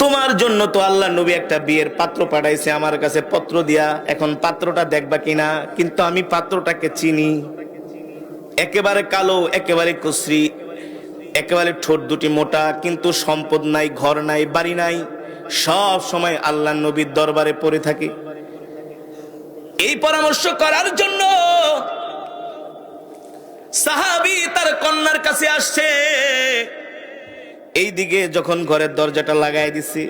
তোমার জন্য তো আল্লাহ নবী একটা বিয়ের পাত্র পাঠাইছে আমার কাছে পত্র দিয়া, এখন পাত্রটা দেখবা কিনা। কিন্তু আমি পাত্রটাকে চিনি, একেবারে কালো, একেবারে কুশ্রী, একেবারে ঠোঁট দুটি মোটা, কিন্তু সম্পদ নাই, ঘর নাই, বাড়ি নাই, সব সময় আল্লাহ নবীর দরবারে পড়ে থাকে। এই পরামর্শ করার জন্য সাহাবী তার কন্যার কাছে আসছে। এইদিকে যখন ঘরের দরজাটা লাগাই দিছে,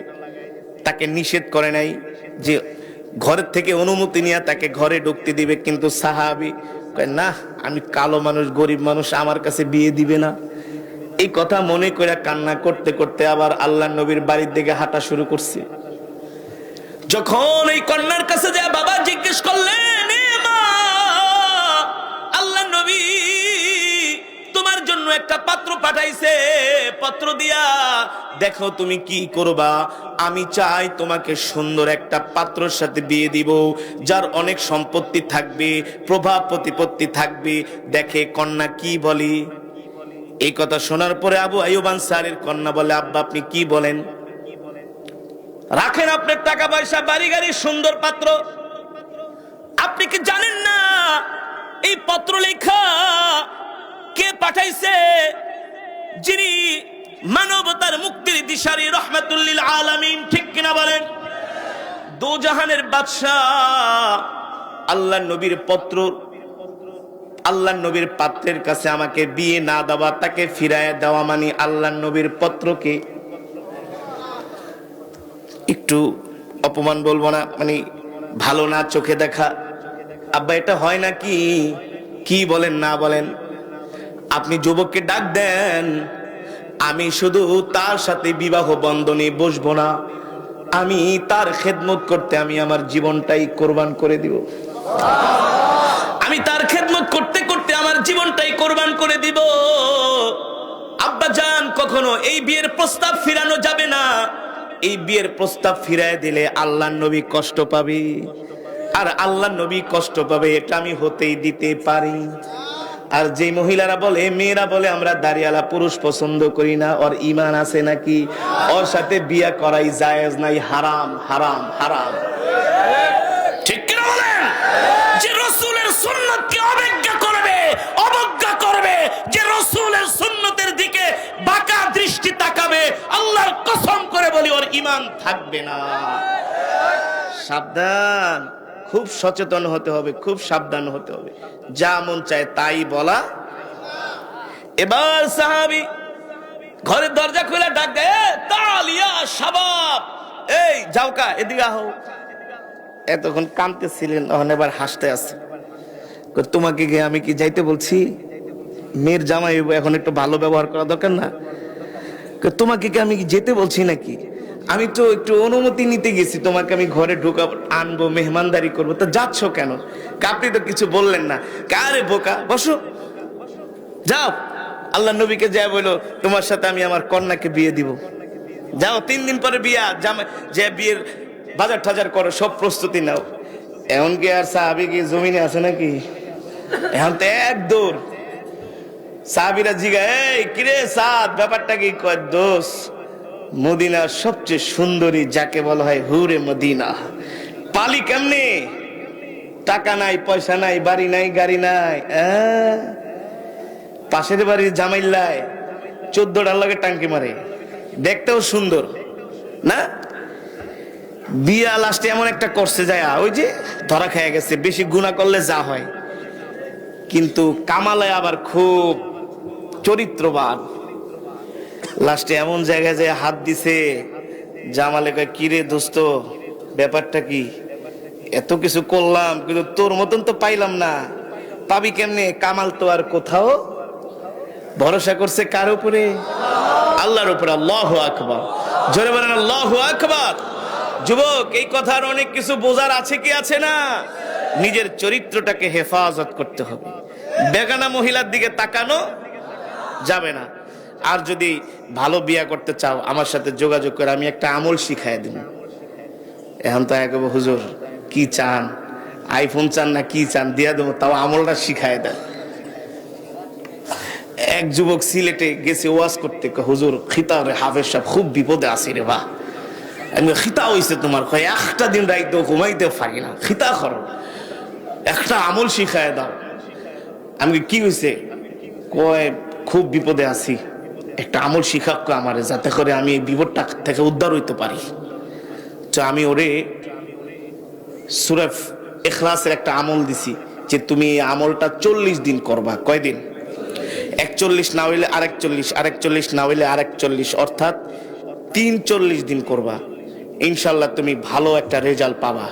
তাকে নিষেধ করে নাই যে ঘরের থেকে অনুমতি নিয়ে তাকে ঘরে ঢুকতে দিবে, কিন্তু সাহাবী কয় না, আমি কালো মানুষ, গরিব মানুষ, আমার কাছে বিয়ে দিবে না। এই কথা মনে করে কান্না করতে করতে আবার আল্লাহ নবীর বাড়ির দিকে হাঁটা শুরু করছে। যখন এই কন্যার কাছে যায় বাবা জিজ্ঞেস করলেন, এ মা, আল্লাহ নবী তোমার জন্য একটা পাত্র পাঠাইছে, পত্র দিয়া দেখো তুমি কি করবা। আমি চাই তোমাকে সুন্দর একটা পাত্রের সাথে বিয়ে দিব, যার অনেক সম্পত্তি থাকবে, প্রভাব প্রতিপত্তি থাকবে। দেখে কন্যা কি বলি। এই কথা শোনার পরে আবু আইয়ুব আনসারীর কন্যা বলে, আব্বা আপনি কি বলেন? রাখেন আপনার টাকা পয়সা, বাড়ি গাড়ি, সুন্দর পাত্র, আপনি কি জানেন না এই পত্র লেখা কে পাঠাইছে? যিনি মানবতার মুক্তির দিশারি, রহমাতুল লিল আলামিন, ঠিক কিনা বলেন? দো জাহানের বাদশা। আল্লাহ নবীর পত্র, আল্লাহ নবীর পাত্রের কাছে আমাকে বিয়ে না দেওয়া, তাকে ফিরায় দেওয়া মানে আল্লাহ নবীর পত্রকে একটু অপমান বলবো না, মানে ভালো না চোখে দেখা। আব্বা এটা হয় নাকি? কি বলেন না বলেন? আপনি যুবককে ডাক দেন, আমি শুধু তার সাথে বিবাহ বন্ধনে বসবো না, আমি তার খেদমত করতে আমি আমার জীবনটাই কোরবান করে দিব। আমি তার খেদমত করতে করতে আমার জীবনটাই কোরবান করে দিব। আব্বা জান, কখনো এই বিয়ের প্রস্তাব ফিরানো যাবে না। এই বিয়ের প্রস্তাব ফিরায় দিলে আল্লাহ নবী কষ্ট পাবে, আর আল্লাহ নবী কষ্ট পাবে এটা আমি হতেই দিতে পারি। আর যে মহিলারা বলে, মেয়েরা বলে আমরা দাড়িওয়ালা পুরুষ পছন্দ করি না, ওর ঈমান আছে নাকি, ওর সাথে বিয়ে করাই জায়েজ নাই, হারাম হারাম হারাম, ঠিক কি না বলেন? যে রাসূলের সুন্নাতকে অবজ্ঞা করবে, অবজ্ঞা করবে, যে রাসূলের সুন্নতের দিকে বাঁকা দৃষ্টি তাকাবে, আল্লাহর কসম করে বলি ওর ঈমান থাকবে না। সাবধান, খুব সচেতন হতে হবে, খুব সাবধান হতে হবে। যা মন চায় তাই বলা। এবার সাহাবী ঘরের দরজা খুলে ডাক দেয়, তালিয়া শাবাব, এই যাওকা, এদিকে আহো। এতক্ষণ কাঁদতেছিলেন, তখন এবার হাসতে আছে। তোমাকে গিয়ে আমি কি যাইতে বলছি? মেয়ের জামাই এখন একটু ভালো ব্যবহার করা দরকার না? তোমাকে কি আমি যেতে বলছি নাকি? আমি তো একটু অনুমতি নিতে গেছি, তোমাকে আমি ঘরে ঢোকাবো, আনবো, মেহমানদারি করবো, তো যাচ্ছ কেন? আপনি তো কিছু বললেন না। কারে বোকা, বসো, যাও। আল্লাহ নবীকে যা বললো, তোমার সাথে আমি আমার কন্যাকে বিয়ে দিব। যাও, 3 দিন পরে বিয়া, জামাই যে বিয়ের বাজার টাজার করো, সব প্রস্তুতি নাও। এমন কি আর সাহাবী কি জমিনে আছে নাকি? এখন তো এক দৌড়। সাহাবীরা জিগা, এই কিরে সাদ, ব্যাপারটা কি? কয় দোষ, মদিনার সবচেয়ে সুন্দরী যাকে বলা হয় হুরে মদিনা, পালি কেমনে? টাকা নাই, পয়সা নাই, বাড়ি নাই, গাড়ি নাই। পাশের বাড়ির জামাইল্লায় 14টার লগে টাঙ্কি মারে, দেখতেও সুন্দর না? বিয়া লাস্টে এমন একটা করছে যায়, ওই যে ধরা খেয়ে গেছে, বেশি গুনাহ করলে যা হয়। কিন্তু কামালায় আবার খুব চরিত্রবান। লাস্টে এমন জায়গায় যায় হাত দিছে, জামালে কয়, কিরে দোস্ত, ব্যাপারটা কি? এত কিছু করলাম কিন্তু তোর মতন তো পাইলাম না। পাবি কেমনে? কামাল তো আর কোথাও। ভরসা করছে কার উপরে? আল্লাহর উপরে। আল্লাহু আকবার, জোরে বলেন আল্লাহু আকবার। যুবক, এই কথার অনেক কিছু বোঝার আছে কি আছে না? নিজের চরিত্রটাকে হেফাজত করতে হবে, বেগানা মহিলার দিকে তাকানো যাবে না। আর যদি ভালো বিয়া করতে চাও, আমার সাথে যোগাযোগ করে আমি একটা আমল শিখাই দিব। এখন তো এক হুজুর কি চান, আইফোন চান না কি চান, দিয়া দেবো, তাও আমলটা শিখাই দেন। এক যুবক সিলেটে গেছে ওয়াজ করতে, হুজুর খিতার হাফেজ সাহেব খুব বিপদে আছি রে, বা আমি খিতা হইছে তোমার, কয় একটা দিন রাইতে ঘুমাইতে পারি না, খিতা করো, একটা আমল শিখায় দাও। আমি কি হয়েছে? কয় খুব বিপদে আছি, একটা আমল শিখাক আমারে, যাতে করে আমি এই বিপদটা থেকে উদ্ধার হইতে পারি। তো আমি ওরে সূরা ইখলাসের একটা আমল দিছি, যে তুমি এই আমলটা 40 দিন করবা। কয়দিন? 41 না হইলে আরেক 40 না হইলে আরেক 40, অর্থাৎ 43 দিন করবা। ইনশাল্লাহ তুমি ভালো একটা রেজাল্ট পাবা।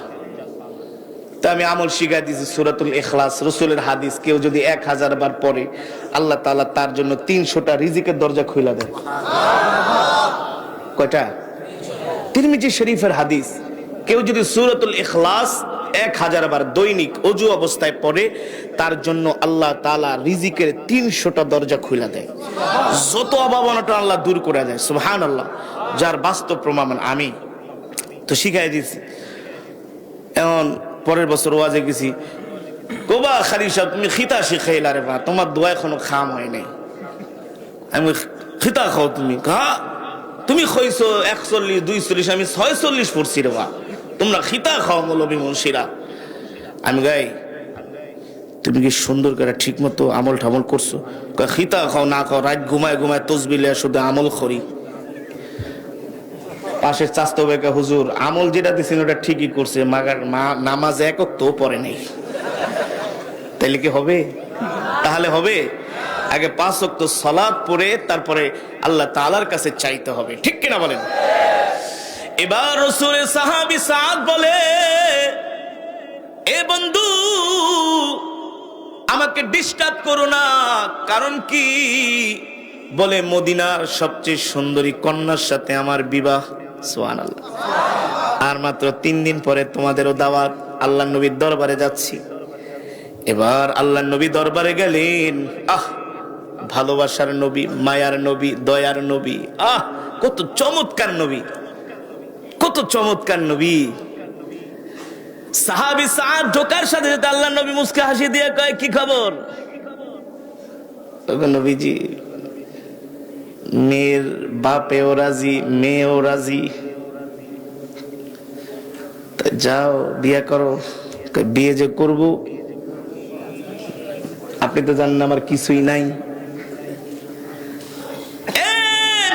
তা আমি আমল শিখাই দিয়েছি সূরাতুল ইখলাস, রাসূলের হাদিস, কেউ যদি 1000 বার পড়ে আল্লাহ তাআলা তার জন্য 300টা রিজিকের দরজা খুলে দেয়। কয়টা? তিরমিজি শরীফের হাদিস, কেউ যদি সূরাতুল ইখলাস 1000 বার দৈনিক অজু অবস্থায় পড়ে, তার জন্য আল্লাহ তাআলা রিজিকের 300টা দরজা খুলে দেয়, যত অভাব অনটন আল্লাহ দূর করে দেয়। সুবহানাল্লাহ, যার বাস্তব প্রমাণ আমি তো শিখাই দিয়েছি। এখন পরের বছর ওয়াজে গেছি, কোবা খালি সাহেব তুমি খিতা শিখাইলা রে বা, তোমার দোয়া এখনো খাম হয় নাই। আমি খিতা খাও তুমি, তুমি খাইছো 41, 42, আমি 46 পড়ছি রে বা, তোমরা খিতা খাও মৌলবী মুন্সিরা। আমি গাই তুমি কি সুন্দর করে ঠিক মতো আমল ঠামল করছো? খিতা খাও না খাও, রাত ঘুমায় ঘুমায় তসবিহ লিয়া শুধু আমল করি। পাশের চাস্তো বেকা, হুজুর আমল যেটা দিচ্ছেন ওটা ঠিকই করছে, মাগার নামাজ একক তো পড়ে নেই। তাইলে কি হবে? তাহলে হবে আগে 5 ওয়াক্ত সালাত পড়ে তারপরে আল্লাহ তাআলার কাছে চাইতে হবে, ঠিক কিনা বলেন? এবার রাসূলের সাহাবী সাদ বলে, এ বন্ধু আমাকে ডিস্টার্ব করো না। কারণ কি? বলে মদিনার সবচেয়ে সুন্দরী কন্যার সাথে আমার বিবাহ। সুবহানাল্লাহ। আর মাত্র 3 দিন পরে তোমাদেরও দাওয়াত, আল্লাহর নবীর দরবারে যাচ্ছি। এবার আল্লাহর নবী দরবারে গেলেন। ভালোবাসার নবী, মায়ার নবী, দয়ার নবী, কত চমৎকার নবী, কত চমৎকার নবী। সাহাবী সাদ ঢোকার সাথে সাথে আল্লাহর নবী মুস্কে হাসি দিয়ে কয়, কি খবর? নবীজি, মেয়ের বাপেও রাজি, মেয়েও রাজি, যাও বিয়ে করো। বিয়ে যে করব, আপনি তো জানেন আমার কিছুই নাই।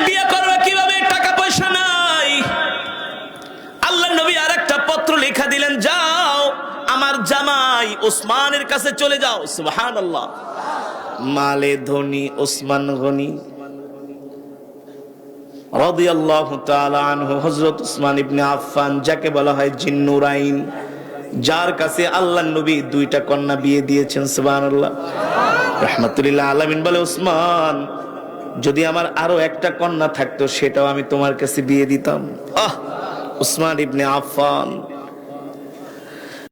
বিয়ে করবে কিভাবে? টাকা পয়সা নাই। আল্লাহর নবী আরেকটা পত্র লেখা দিলেন, যাও আমার জামাই ওসমানের কাছে চলে যাও। সুবহানাল্লাহ। মালে ধনী ওসমান গনি রাদিয়াল্লাহু তাআলা আনহু, হযরত ওসমান ইবনে আফফান, যাকে বলা হয় জিন্নুরাইন, যার কাছে আল্লাহর নবী 2টা কন্যা বিয়ে দিয়েছেন। সুবহানাল্লাহ। রাহমাতুল্লিল আলামিন বলে, ওসমান যদি আমার আরো একটা কন্যা থাকতো সেটাও আমি তোমার কাছে বিয়ে দিতাম। ওসমান ইবনে আফফান